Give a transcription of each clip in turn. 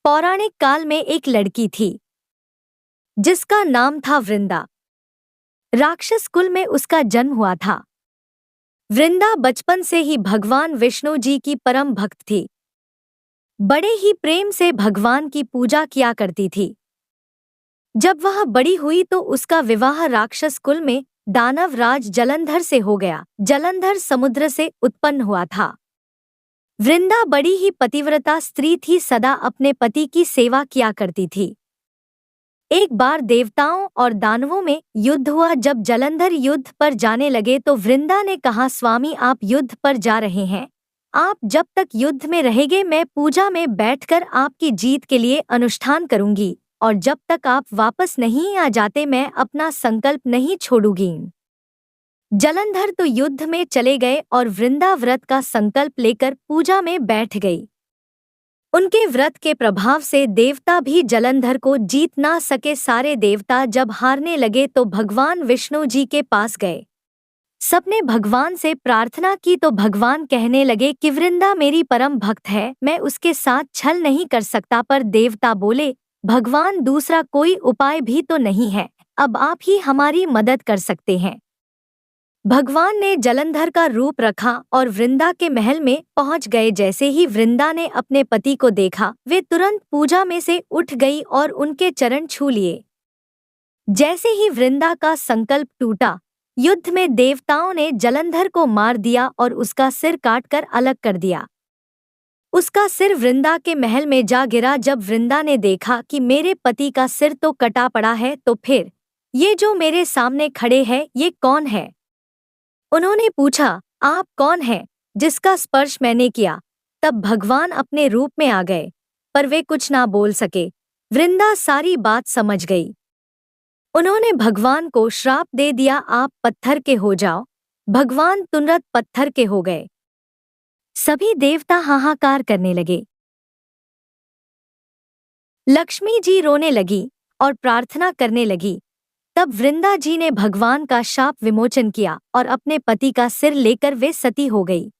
पौराणिक काल में एक लड़की थी जिसका नाम था वृंदा। राक्षस कुल में उसका जन्म हुआ था। वृंदा बचपन से ही भगवान विष्णु जी की परम भक्त थी। बड़े ही प्रेम से भगवान की पूजा किया करती थी। जब वह बड़ी हुई तो उसका विवाह राक्षस कुल में दानव राज जलंधर से हो गया। जलंधर समुद्र से उत्पन्न हुआ था। वृंदा बड़ी ही पतिव्रता स्त्री थी, सदा अपने पति की सेवा किया करती थी। एक बार देवताओं और दानवों में युद्ध हुआ। जब जलंधर युद्ध पर जाने लगे तो वृंदा ने कहा, स्वामी आप युद्ध पर जा रहे हैं, आप जब तक युद्ध में रहेंगे मैं पूजा में बैठकर आपकी जीत के लिए अनुष्ठान करूंगी, और जब तक आप वापस नहीं आ जाते मैं अपना संकल्प नहीं छोड़ूंगी। जलंधर तो युद्ध में चले गए और वृंदा व्रत का संकल्प लेकर पूजा में बैठ गई। उनके व्रत के प्रभाव से देवता भी जलंधर को जीत ना सके। सारे देवता जब हारने लगे तो भगवान विष्णु जी के पास गए। सबने भगवान से प्रार्थना की तो भगवान कहने लगे कि वृंदा मेरी परम भक्त है, मैं उसके साथ छल नहीं कर सकता। पर देवता बोले, भगवान दूसरा कोई उपाय भी तो नहीं है, अब आप ही हमारी मदद कर सकते हैं। भगवान ने जलंधर का रूप रखा और वृंदा के महल में पहुंच गए। जैसे ही वृंदा ने अपने पति को देखा वे तुरंत पूजा में से उठ गई और उनके चरण छू लिए। जैसे ही वृंदा का संकल्प टूटा, युद्ध में देवताओं ने जलंधर को मार दिया और उसका सिर काटकर अलग कर दिया। उसका सिर वृंदा के महल में जा गिरा। जब वृंदा ने देखा कि मेरे पति का सिर तो कटा पड़ा है, तो फिर ये जो मेरे सामने खड़े हैं ये कौन है? उन्होंने पूछा, आप कौन हैं जिसका स्पर्श मैंने किया? तब भगवान अपने रूप में आ गए, पर वे कुछ ना बोल सके। वृंदा सारी बात समझ गई। उन्होंने भगवान को श्राप दे दिया, आप पत्थर के हो जाओ। भगवान तुरंत पत्थर के हो गए। सभी देवता हाहाकार करने लगे। लक्ष्मी जी रोने लगी और प्रार्थना करने लगी। तब वृंदा जी ने भगवान का शाप विमोचन किया और अपने पति का सिर लेकर वे सती हो गई।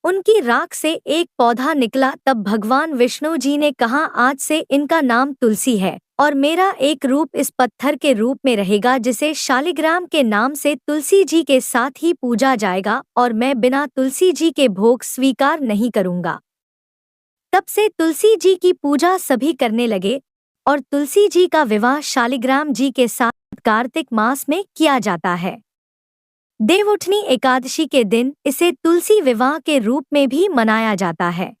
उनकी राख से एक पौधा निकला। तब भगवान विष्णु जी ने कहा, आज से इनका नाम तुलसी है और मेरा एक रूप इस पत्थर के रूप में रहेगा, जिसे शालिग्राम के नाम से तुलसी जी के साथ ही पूजा जाएगा, और मैं बिना तुलसी जी के भोग स्वीकार नहीं करूंगा। तब से तुलसी जी की पूजा सभी करने लगे और तुलसी जी का विवाह शालिग्राम जी के साथ कार्तिक मास में किया जाता है। देवउठनी एकादशी के दिन इसे तुलसी विवाह के रूप में भी मनाया जाता है।